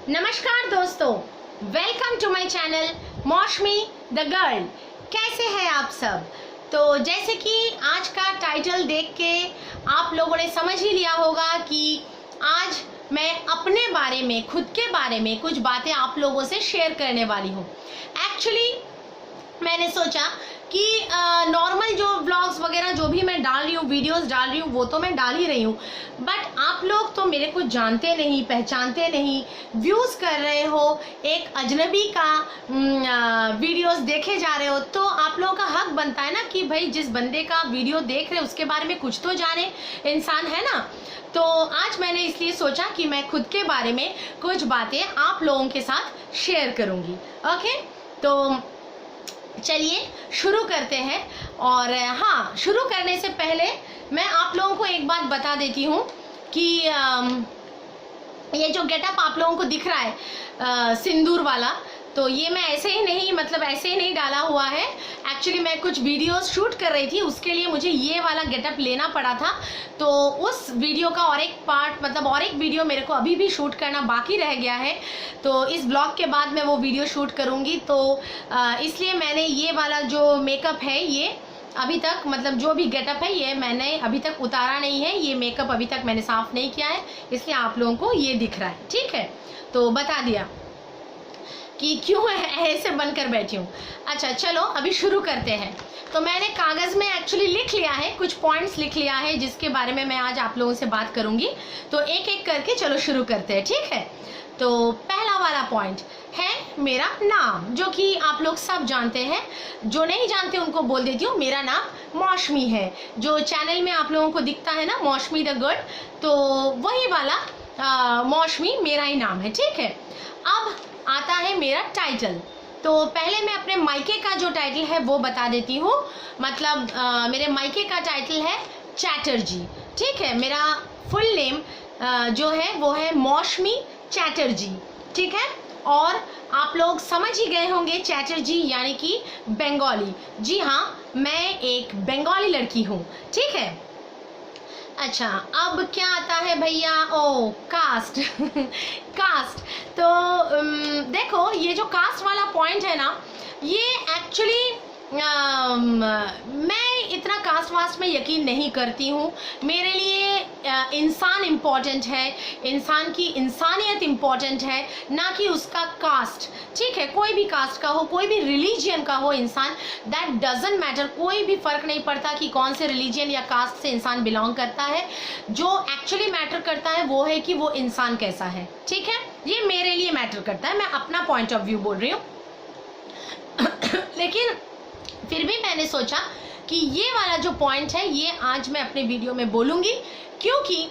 नमस्कार दोस्तों, welcome to my channel मौसमी द गर्ल। कैसे हैं आप सब? तो जैसे कि आज का टाइटल देख के आप लोगों ने समझ ही लिया होगा कि आज मैं अपने बारे में, खुद के बारे में कुछ बातें आप लोगों से शेयर करने वाली हूँ। एक्चुअली मैंने सोचा कि नॉर्मल जो व्लॉग्स वगैरह जो भी मैं डाल रही हूँ, वीडियोस डाल रही हूँ, वो तो मैं डाल ही रही हूँ, बट आप लोग तो मेरे को जानते नहीं, पहचानते नहीं, व्यूज़ कर रहे हो, एक अजनबी का वीडियोस देखे जा रहे हो, तो आप लोगों का हक बनता है ना कि भाई जिस बंदे का वीडियो देख रहे हो उसके बारे में कुछ तो जाने इंसान, है ना। तो आज मैंने इसलिए सोचा कि मैं खुद के बारे में कुछ बातें आप लोगों के साथ शेयर करूँगी। ओके, तो चलिए शुरू करते हैं। और हाँ, शुरू करने से पहले मैं आप लोगों को एक बात बता देती हूँ कि ये जो गेटअप आप लोगों को दिख रहा है सिंदूर वाला, तो ये मैं ऐसे ही नहीं डाला हुआ है। एक्चुअली मैं कुछ वीडियोस शूट कर रही थी, उसके लिए मुझे ये वाला गेटअप लेना पड़ा था। तो उस वीडियो का और एक वीडियो मेरे को अभी भी शूट करना बाकी रह गया है, तो इस ब्लॉग के बाद मैं वो वीडियो शूट करूँगी। तो इसलिए मैंने ये वाला जो मेकअप है, ये अभी तक जो भी गेटअप है ये मैंने अभी तक उतारा नहीं है, ये मेकअप अभी तक मैंने साफ़ नहीं किया है, इसलिए आप लोगों को ये दिख रहा है। ठीक है, तो बता दिया कि क्यों ऐसे बनकर बैठी हूँ। अच्छा चलो अभी शुरू करते हैं। तो मैंने कागज़ में एक्चुअली लिख लिया है, कुछ पॉइंट्स लिख लिया है जिसके बारे में मैं आज आप लोगों से बात करूँगी। तो एक एक करके चलो शुरू करते हैं, ठीक है। तो पहला वाला पॉइंट है मेरा नाम, जो कि आप लोग सब जानते हैं, जो नहीं जानते उनको बोल देती हूँ, मेरा नाम मौसमी है। जो चैनल में आप लोगों को दिखता है ना, मौसमी द गर्ल, तो वही वाला मौसमी मेरा ही नाम है, ठीक है। अब आता है मेरा टाइटल। तो पहले मैं अपने मायके का जो टाइटल है वो बता देती हूँ। मेरे मायके का टाइटल है चैटर्जी, ठीक है। मेरा फुल नेम जो है वो है मौसमी चैटर्जी, ठीक है। और आप लोग समझ ही गए होंगे, चैटर्जी यानी कि बंगाली। जी हाँ, मैं एक बंगाली लड़की हूँ, ठीक है। अच्छा, अब क्या आता है भैया? ओ, कास्ट कास्ट। तो देखो, ये जो कास्ट वाला पॉइंट है ना, ये एक्चुअली मैं इतना कास्ट वास्ट में यकीन नहीं करती हूँ। मेरे लिए इंसान इम्पॉर्टेंट है, इंसान की इंसानियत इम्पॉर्टेंट है, ना कि उसका कास्ट, ठीक है। कोई भी कास्ट का हो, कोई भी रिलीजियन का हो इंसान, दैट डजंट मैटर, कोई भी फ़र्क नहीं पड़ता कि कौन से रिलीजियन या कास्ट से इंसान बिलोंग करता है। जो एक्चुअली मैटर करता है वो है कि वो इंसान कैसा है, ठीक है। ये मेरे लिए मैटर करता है, मैं अपना पॉइंट ऑफ व्यू बोल रही हूँ। लेकिन फिर भी मैंने सोचा कि ये वाला जो पॉइंट है ये आज मैं अपने वीडियो में बोलूँगी, क्योंकि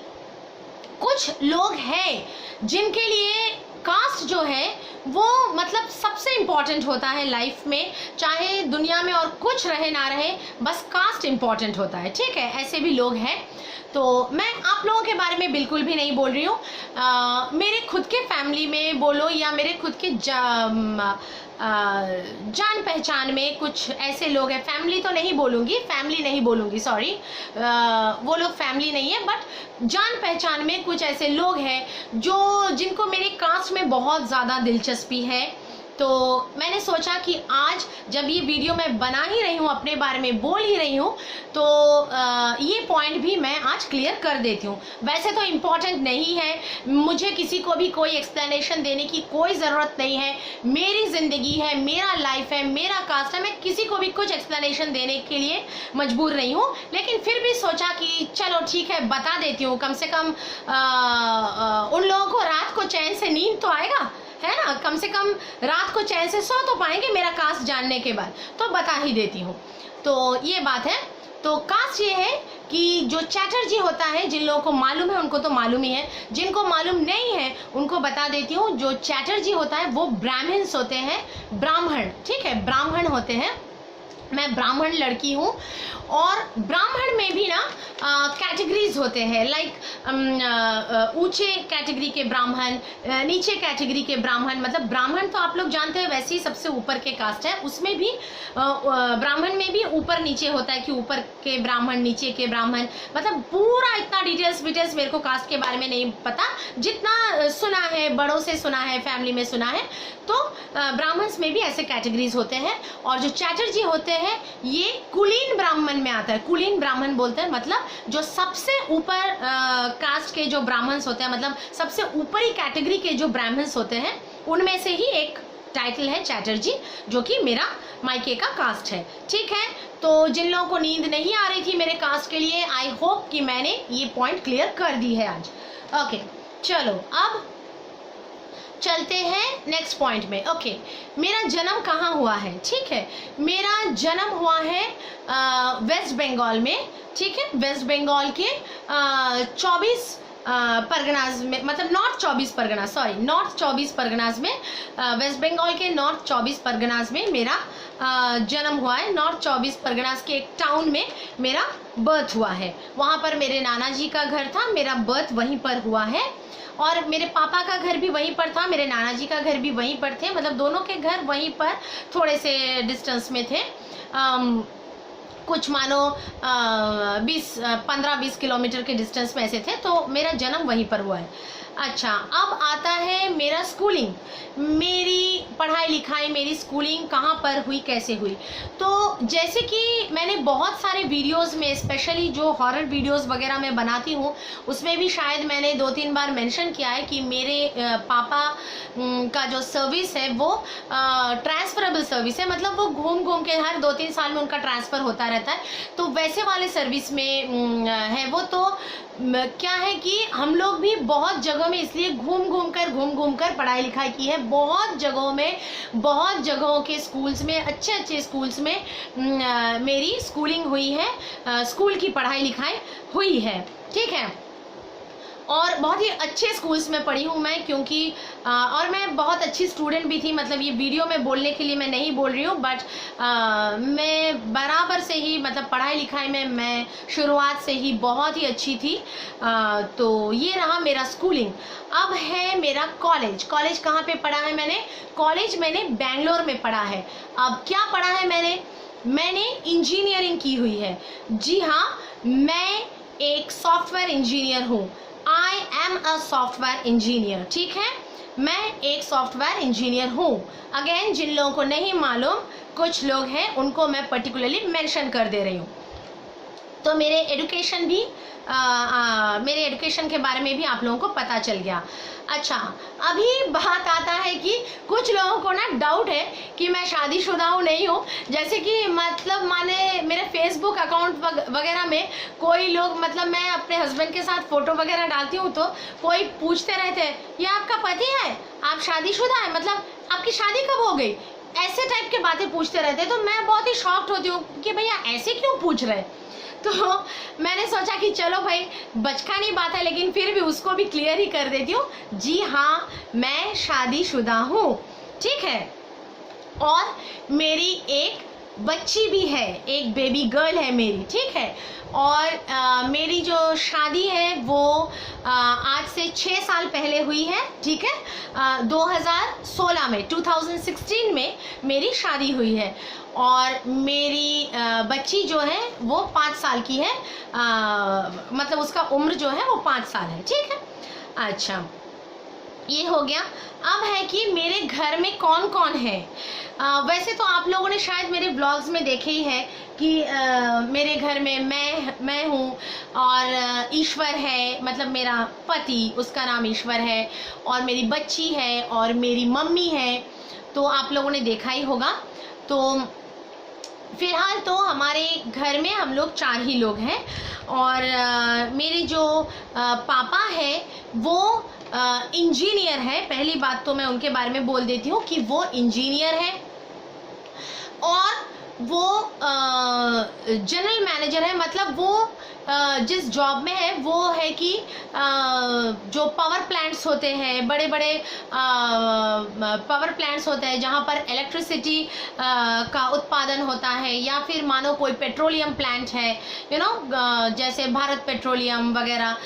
कुछ लोग हैं जिनके लिए कास्ट जो है वो सबसे इम्पॉर्टेंट होता है लाइफ में, चाहे दुनिया में और कुछ रहे ना रहे, बस कास्ट इम्पॉर्टेंट होता है, ठीक है। ऐसे भी लोग हैं। तो मैं आप लोगों के बारे में बिल्कुल भी नहीं बोल रही हूँ। मेरे खुद के फैमिली में बोलो या मेरे खुद के जान पहचान में कुछ ऐसे लोग हैं, फैमिली नहीं बोलूँगी, सॉरी, वो लोग फैमिली नहीं है, बट जान पहचान में कुछ ऐसे लोग हैं जिनको मेरी कास्ट में बहुत ज़्यादा दिलचस्पी है। तो मैंने सोचा कि आज जब ये वीडियो मैं बना ही रही हूँ, अपने बारे में बोल ही रही हूँ, तो ये पॉइंट भी मैं आज क्लियर कर देती हूँ। वैसे तो इम्पॉर्टेंट नहीं है, मुझे किसी को भी कोई एक्सप्लेनेशन देने की कोई ज़रूरत नहीं है। मेरी ज़िंदगी है, मेरा लाइफ है, मेरा कास्ट है, मैं किसी को भी कुछ एक्सप्लेनेशन देने के लिए मजबूर नहीं हूँ। लेकिन फिर भी सोचा कि चलो ठीक है, बता देती हूँ, कम से कम उन लोगों को रात को चैन से नींद तो आएगा, है ना। कम से कम रात को चैन से सो तो पाएंगे मेरा कास्ट जानने के बाद, तो बता ही देती हूँ। तो ये बात है। तो कास्ट ये है कि जो चैटर्जी होता है, जिन लोगों को मालूम है उनको तो मालूम ही है, जिनको मालूम नहीं है उनको बता देती हूँ। जो चैटर्जी होता है वो ब्राह्मण्स होते हैं, ब्राह्मण, ठीक है, ब्राह्मण होते हैं। मैं ब्राह्मण लड़की हूँ। और ब्राह्मण में भी ना कैटेगरीज होते हैं, लाइक ऊंचे कैटेगरी के ब्राह्मण, नीचे कैटेगरी के ब्राह्मण। मतलब ब्राह्मण तो आप लोग जानते हैं वैसे ही सबसे ऊपर के कास्ट है, उसमें भी ब्राह्मण में भी ऊपर नीचे होता है कि ऊपर के ब्राह्मण, नीचे के ब्राह्मण। मतलब पूरा इतना डिटेल्स मेरे को कास्ट के बारे में नहीं पता, जितना सुना है, बड़ों से सुना है, फैमिली में सुना है। तो ब्राह्मण्स में भी ऐसे कैटेगरीज होते हैं। और जो चैटर्जी होते हैं ये कुलीन ब्राह्मण में आता है। कुलीन ब्राह्मण बोलते हैं मतलब जो सबसे ऊपर कास्ट के जो ब्राह्मण्स होते हैं, मतलब सबसे ऊपरी कैटेगरी के जो ब्राह्मण्स होते हैं, उनमें से ही एक टाइटल है चैटर्जी, जो कि मेरा मायके का कास्ट है। ठीक है, तो जिन लोगों को नींद नहीं आ रही थी मेरे कास्ट के लिए, आई होप कि मैंने ये पॉइंट क्लियर कर दी है आज। ओके, चलो अब चलते हैं नेक्स्ट पॉइंट में। ओके, मेरा जन्म कहाँ हुआ है? ठीक है, मेरा जन्म हुआ है वेस्ट बंगाल में। ठीक है, वेस्ट बंगाल के 24 परगनाज में, मतलब north 24 Pargana, sorry north 24 Parganas में, वेस्ट बंगाल के नॉर्थ 24 परगनाज में मेरा जन्म हुआ है। नॉर्थ 24 परगनाज के एक टाउन में मेरा बर्थ हुआ है। वहाँ पर मेरे नाना जी का घर था, मेरा बर्थ वहीं पर हुआ है। और मेरे पापा का घर भी वहीं पर था, मेरे नाना जी का घर भी वहीं पर थे। मतलब दोनों के घर वहीं पर थोड़े से डिस्टेंस में थे, कुछ मानो 15-20 किलोमीटर के डिस्टेंस में ऐसे थे। तो मेरा जन्म वहीं पर हुआ है। अच्छा, अब आता है मेरा स्कूलिंग, मेरी पढ़ाई लिखाई, मेरी स्कूलिंग कहाँ पर हुई, कैसे हुई। तो जैसे कि मैंने बहुत सारे वीडियोस में, स्पेशली जो हॉरर वीडियोस वगैरह मैं बनाती हूँ, उसमें भी शायद मैंने 2-3 बार मेंशन किया है कि मेरे पापा का जो सर्विस है वो ट्रांसफरेबल सर्विस है। मतलब वो घूम घूम के हर 2-3 साल में उनका ट्रांसफ़र होता रहता है। तो वैसे वाले सर्विस में है वो। तो क्या है कि हम लोग भी बहुत जगह में इसलिए घूम घूम कर पढ़ाई लिखाई की है। बहुत जगहों में, बहुत जगहों के स्कूल्स में, अच्छे अच्छे स्कूल्स में मेरी स्कूलिंग हुई है, स्कूल की पढ़ाई लिखाई हुई है। ठीक है, और बहुत ही अच्छे स्कूल्स में पढ़ी हूँ मैं, क्योंकि और मैं बहुत अच्छी स्टूडेंट भी थी। मतलब ये वीडियो में बोलने के लिए मैं नहीं बोल रही हूँ, बट मैं बराबर से ही, मतलब पढ़ाई लिखाई में मैं शुरुआत से ही बहुत ही अच्छी थी। तो ये रहा मेरा स्कूलिंग। अब है मेरा कॉलेज। कॉलेज कहाँ पे पढ़ा है मैंने? कॉलेज मैंने बेंगलोर में पढ़ा है। अब क्या पढ़ा है मैंने इंजीनियरिंग की हुई है। जी हाँ, मैं एक सॉफ्टवेयर इंजीनियर हूँ। I am a software engineer. ठीक है, मैं एक सॉफ्टवेयर इंजीनियर हूँ। अगेन, जिन लोगों को नहीं मालूम, कुछ लोग हैं, उनको मैं पर्टिकुलरली मेंशन कर दे रही हूँ। तो मेरे एजुकेशन भी मेरे एजुकेशन के बारे में भी आप लोगों को पता चल गया। अच्छा, अभी बात आता है कि कुछ लोगों को ना डाउट है कि मैं शादीशुदा हूँ नहीं हूँ। जैसे कि मतलब माने मेरे फेसबुक अकाउंट वगैरह में कोई लोग, मतलब मैं अपने हस्बैंड के साथ फ़ोटो वगैरह डालती हूँ तो कोई पूछते रहते हैं, ये आपका पति है, आप शादीशुदा है, मतलब आपकी शादी कब हो गई, ऐसे टाइप के बातें पूछते रहते हैं। तो मैं बहुत ही शॉक्ड होती हूँ कि भैया ऐसे क्यों पूछ रहे हैं। तो मैंने सोचा कि चलो भाई, बचकानी बात है लेकिन फिर भी उसको भी क्लियर ही कर देती हूँ। जी हाँ, मैं शादीशुदा हूँ। ठीक है, और मेरी एक बच्ची भी है, एक बेबी गर्ल है मेरी। ठीक है, और मेरी जो शादी है वो आज से 6 साल पहले हुई है। ठीक है, 2016 में, 2016 में मेरी शादी हुई है। और मेरी बच्ची जो है वो 5 साल की है, मतलब उसका उम्र जो है वो 5 साल है। ठीक है, अच्छा ये हो गया। अब है कि मेरे घर में कौन कौन है। वैसे तो आप लोगों ने शायद मेरे ब्लॉग्स में देखे ही है कि मेरे घर में मैं हूँ और ईश्वर है, मतलब मेरा पति, उसका नाम ईश्वर है, और मेरी बच्ची है और मेरी मम्मी है। तो आप लोगों ने देखा ही होगा। तो फिलहाल तो हमारे घर में हम लोग 4 ही लोग हैं। और मेरे जो पापा है वो इंजीनियर है। पहली बात तो मैं उनके बारे में बोल देती हूँ कि वो इंजीनियर है और वो जनरल मैनेजर है। मतलब वो जिस जॉब में है वो है कि जो पावर प्लांट्स होते हैं, बड़े बड़े पावर प्लांट्स होते हैं जहाँ पर इलेक्ट्रिसिटी का उत्पादन होता है, या फिर मानो कोई पेट्रोलियम प्लांट है, जैसे भारत पेट्रोलियम वगैरह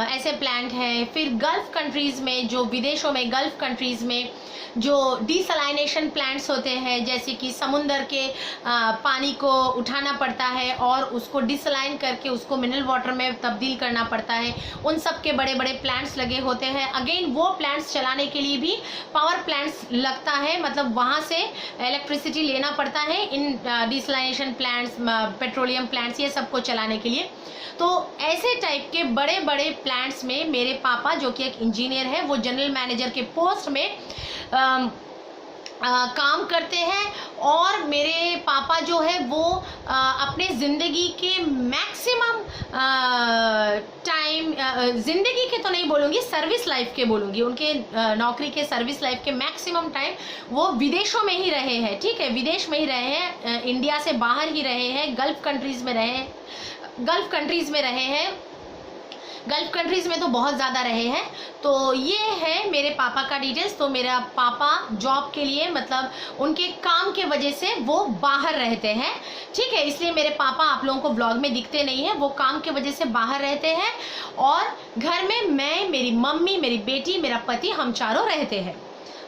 ऐसे प्लांट है। फिर गल्फ कंट्रीज़ में, जो विदेशों में गल्फ कंट्रीज़ में जो डिसलाइनेशन प्लांट्स होते हैं, जैसे कि समुंदर के पानी को उठाना पड़ता है और उसको डिसलाइन करके उसको मिनरल वाटर में तब्दील करना पड़ता है, उन सब के बड़े बड़े प्लांट्स लगे होते हैं। अगेन वो प्लांट्स चलाने के लिए भी पावर प्लांट्स लगता है, मतलब वहाँ से इलेक्ट्रिसिटी लेना पड़ता है इन डिसलाइनेशन प्लांट्स, पेट्रोलियम प्लांट्स, ये सबको चलाने के लिए। तो ऐसे टाइप के बड़े बड़े प्लांट्स में मेरे पापा, जो कि एक इंजीनियर है, वो जनरल मैनेजर के पोस्ट में काम करते हैं। और मेरे पापा जो है वो अपने ज़िंदगी के मैक्सिमम टाइम, ज़िंदगी के तो नहीं बोलूँगी, सर्विस लाइफ के बोलूँगी, उनके नौकरी के सर्विस लाइफ के मैक्सिमम टाइम वो विदेशों में ही रहे हैं। ठीक है, विदेश में ही रहे हैं, इंडिया से बाहर ही रहे हैं, गल्फ कंट्रीज़ में रहे हैं, गल्फ कंट्रीज़ में रहे हैं, गल्फ कंट्रीज़ में तो बहुत ज़्यादा रहे हैं। तो ये है मेरे पापा का डिटेल्स। तो मेरा पापा जॉब के लिए, मतलब उनके काम के वजह से वो बाहर रहते हैं। ठीक है, इसलिए मेरे पापा आप लोगों को ब्लॉग में दिखते नहीं हैं, वो काम के वजह से बाहर रहते हैं। और घर में मैं, मेरी मम्मी, मेरी बेटी, मेरा पति, हम चारों रहते हैं।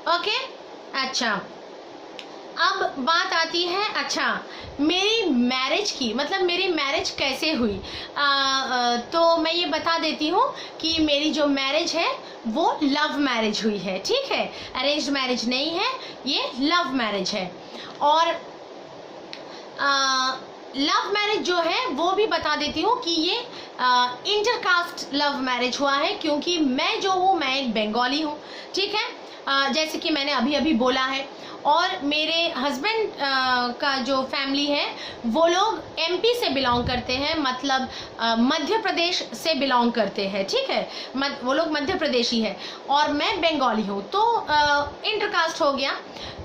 ओके, अच्छा, अब बात आती है अच्छा मेरी मैरिज की, मतलब मेरी मैरिज कैसे हुई। तो मैं ये बता देती हूँ कि मेरी जो मैरिज है वो लव मैरिज हुई है। ठीक है, अरेंज मैरिज नहीं है, ये लव मैरिज है। और लव मैरिज जो है वो भी बता देती हूँ कि ये इंटरकास्ट लव मैरिज हुआ है, क्योंकि मैं जो हूँ, मैं एक बंगाली हूँ। ठीक है, जैसे कि मैंने अभी अभी बोला है। और मेरे हस्बैंड का जो फैमिली है वो लोग एमपी से बिलोंग करते हैं, मतलब मध्य प्रदेश से बिलोंग करते हैं। ठीक है, वो लोग मध्य प्रदेशी है और मैं बंगाली हूँ। तो इंटरकास्ट हो गया।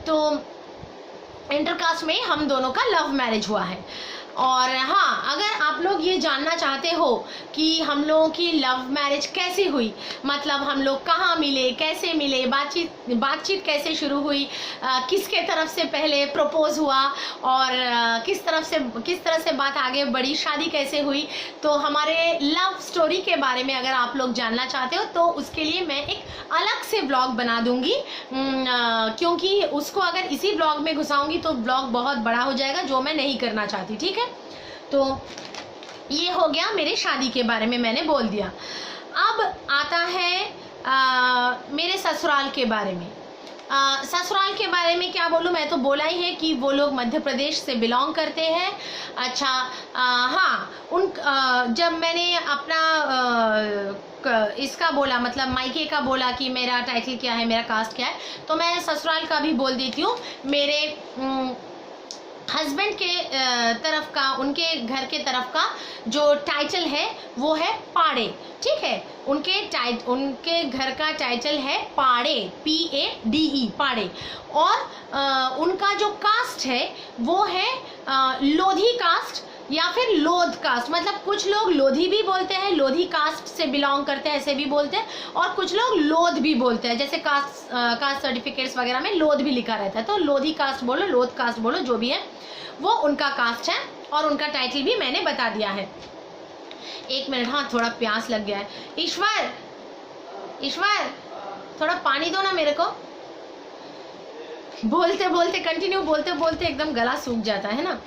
तो इंटरकास्ट में हम दोनों का लव मैरिज हुआ है। और हाँ, अगर आप लोग ये जानना चाहते हो कि हम लोगों की लव मैरिज कैसे हुई, मतलब हम लोग कहाँ मिले, कैसे मिले, बातचीत कैसे शुरू हुई, किसके तरफ से पहले प्रपोज हुआ और किस तरह से बात आगे बढ़ी, शादी कैसे हुई, तो हमारे लव स्टोरी के बारे में अगर आप लोग जानना चाहते हो तो उसके लिए मैं एक अलग से ब्लॉग बना दूंगी, क्योंकि उसको अगर इसी ब्लॉग में घुसाऊंगी तो ब्लॉग बहुत बड़ा हो जाएगा, जो मैं नहीं करना चाहती। ठीक है, तो ये हो गया मेरे शादी के बारे में, मैंने बोल दिया। अब आता है मेरे ससुराल के बारे में। ससुराल के बारे में क्या बोलूँ, मैं तो बोला ही है कि वो लोग मध्य प्रदेश से बिलोंग करते हैं। अच्छा, हाँ, जब मैंने अपना इसका बोला, मतलब मायके का बोला कि मेरा टाइटल क्या है, मेरा कास्ट क्या है, तो मैं ससुराल का भी बोल देती हूँ। मेरे हस्बैंड के तरफ का, उनके घर के तरफ का जो टाइटल है वो है पाड़े। ठीक है, उनके घर का टाइटल है पाड़े, PADE, पाड़े। और उनका जो कास्ट है वो है लोधी कास्ट या फिर लोध कास्ट, मतलब कुछ लोग लोधी भी बोलते हैं, लोधी कास्ट से बिलोंग करते हैं, ऐसे भी बोलते हैं, और कुछ लोग लोध भी बोलते हैं, जैसे कास्ट सर्टिफिकेट्स वगैरह में लोध भी लिखा रहता है। तो लोधी कास्ट बोलो, लोध कास्ट बोलो, जो भी है वो उनका कास्ट है। और उनका टाइटल भी मैंने बता दिया है। एक मिनट, हाँ, थोड़ा प्यास लग गया है। ईश्वर, थोड़ा पानी दो ना मेरे को। बोलते बोलते, कंटिन्यू बोलते बोलते एकदम गला सूख जाता है ना।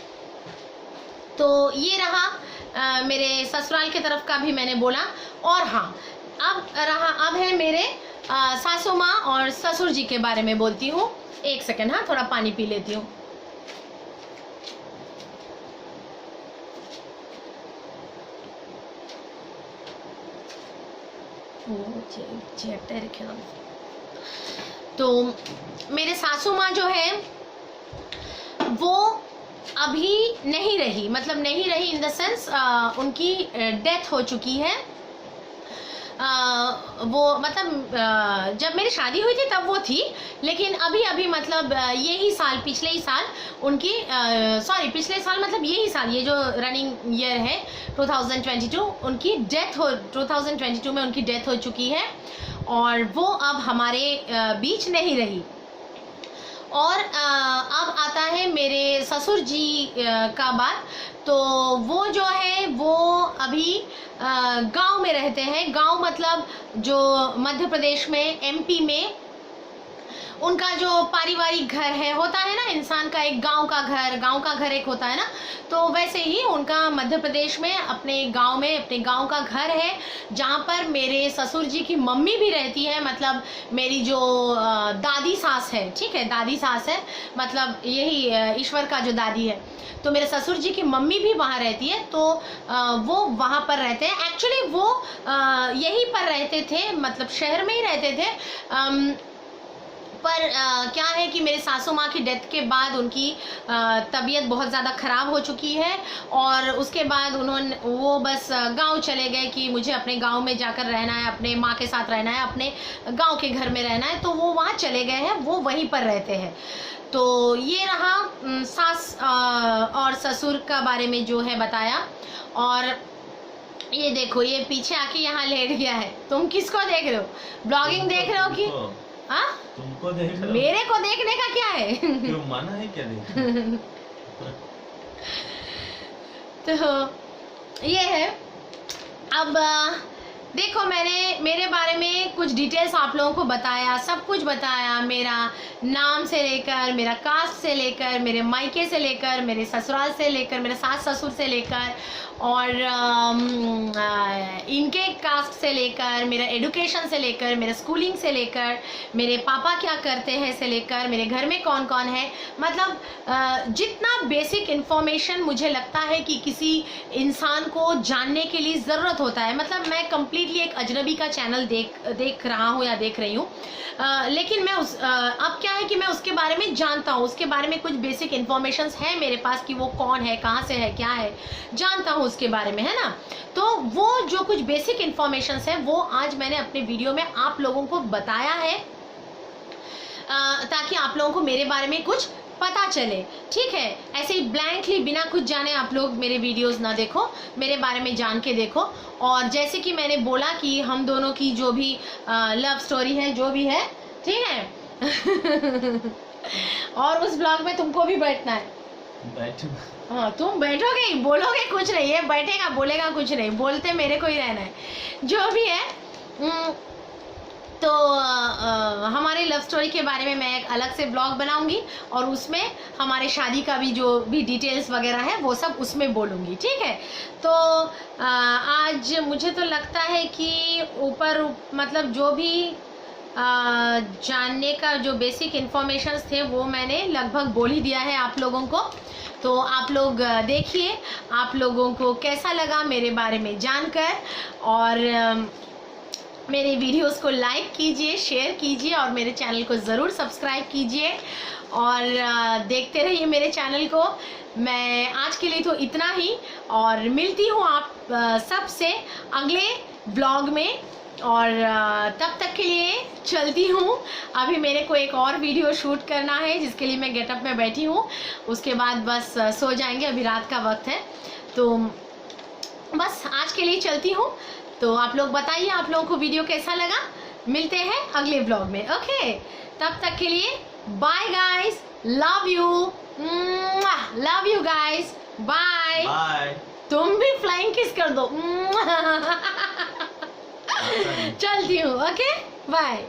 तो ये रहा मेरे ससुराल के तरफ का भी मैंने बोला। और हाँ, अब है मेरे सासू माँ और ससुर जी के बारे में बोलती हूँ। एक सेकंड, हाँ, थोड़ा पानी पी लेती हूँ। तो मेरे सासू माँ जो है वो अभी नहीं रही, मतलब नहीं रही इन द सेंस उनकी डेथ हो चुकी है। वो मतलब जब मेरी शादी हुई थी तब वो थी, लेकिन अभी मतलब यही साल, पिछले ही साल उनकी सॉरी पिछले साल मतलब यही साल, ये जो रनिंग ईयर है 2022, उनकी डेथ हो 2022 में उनकी डेथ हो चुकी है और वो अब हमारे बीच नहीं रही। और अब आता है मेरे ससुर जी का बात। तो वो जो है वो अभी गांव में रहते हैं। गांव मतलब जो मध्य प्रदेश में, एमपी में उनका जो पारिवारिक घर है, होता है ना इंसान का एक गांव का घर एक होता है ना, तो वैसे ही उनका मध्य प्रदेश में अपने गांव का घर है, जहां पर मेरे ससुर जी की मम्मी भी रहती है। मतलब मेरी जो दादी सास है, ठीक है, दादी सास है, मतलब यही ईश्वर का जो दादी है, तो मेरे ससुर जी की मम्मी भी वहाँ रहती है। तो वो वहाँ पर रहते हैं। एक्चुअली वो यहीं पर रहते थे, मतलब शहर में ही रहते थे, पर क्या है कि मेरे सासू माँ की डेथ के बाद उनकी तबीयत बहुत ज़्यादा ख़राब हो चुकी है और उसके बाद वो बस गांव चले गए कि मुझे अपने गांव में जाकर रहना है, अपने माँ के साथ रहना है, अपने गांव के घर में रहना है। तो वो वहाँ चले गए हैं, वो वहीं पर रहते हैं। तो ये रहा सास और ससुर का बारे में जो है बताया। और ये देखो, ये पीछे आके यहाँ लेट गया है। तुम किसको देख रहे हो? ब्लॉगिंग देख रहे हो कि हाँ? तुमको देख रहे हो? मेरे को देखने का क्या है? क्यों मना है क्या देखने? तो ये है। अब देखो, मैंने मेरे बारे में कुछ डिटेल्स आप लोगों को बताया, सब कुछ बताया, मेरा नाम से लेकर, मेरा कास्ट से लेकर, मेरे मायके से लेकर, मेरे ससुराल से लेकर, मेरे सास ससुर से लेकर, और इनके कास्ट से लेकर, मेरा एडुकेशन से लेकर, मेरा स्कूलिंग से लेकर, मेरे पापा क्या करते हैं से लेकर, मेरे घर में कौन कौन है, मतलब जितना बेसिक इन्फॉर्मेशन मुझे लगता है कि किसी इंसान को जानने के लिए ज़रूरत होता है। मतलब मैं कम्प्लीटली एक अजनबी का चैनल देख रहा हूँ या देख रही हूँ, लेकिन मैं अब क्या है कि मैं उसके बारे में जानता हूँ, उसके बारे में कुछ बेसिक इन्फॉर्मेशंस है मेरे पास कि वो कौन है, कहाँ से है, क्या है, जानता हूँ उसके बारे में, है ना। तो वो जो कुछ बेसिक इन्फॉर्मेशंस है वो आज मैंने अपने वीडियो में आप लोगों को बताया है, ताकि आप लोगों को मेरे बारे में कुछ पता चले, ठीक है। ऐसे ही ब्लैंकली बिना कुछ जाने आप लोग मेरे वीडियोस ना देखो, मेरे बारे में जान के देखो। और जैसे कि मैंने बोला कि हम दोनों की जो भी लव स्टोरी है, जो भी है, ठीक है। और उस ब्लॉग में तुमको भी बैठना है। हाँ, तुम बैठोगे ही, बोलोगे कुछ नहीं, ये बैठेगा बोलेगा कुछ नहीं, बोलते मेरे को ही रहना है, जो भी है। तो हमारे लव स्टोरी के बारे में मैं एक अलग से ब्लॉग बनाऊंगी और उसमें हमारे शादी का भी जो भी डिटेल्स वगैरह है वो सब उसमें बोलूँगी, ठीक है। तो आज मुझे तो लगता है कि ऊपर मतलब जो भी जानने का जो बेसिक इन्फॉर्मेशंस थे वो मैंने लगभग बोल ही दिया है आप लोगों को। तो आप लोग देखिए आप लोगों को कैसा लगा मेरे बारे में जानकर, और मेरे वीडियोस को लाइक कीजिए, शेयर कीजिए और मेरे चैनल को ज़रूर सब्सक्राइब कीजिए और देखते रहिए मेरे चैनल को। मैं आज के लिए तो इतना ही, और मिलती हूँ आप सबसे अगले ब्लॉग में, और तब तक के लिए चलती हूँ। अभी मेरे को एक और वीडियो शूट करना है जिसके लिए मैं गेटअप में बैठी हूँ, उसके बाद बस सो जाएंगे, अभी रात का वक्त है। तो बस आज के लिए चलती हूँ। तो आप लोग बताइए आप लोगों को वीडियो कैसा लगा। मिलते हैं अगले ब्लॉग में, ओके। तब तक के लिए bye guys, love you guys, bye. तुम भी फ्लाइंग किस कर दो। चलती हूँ, ओके, बाय।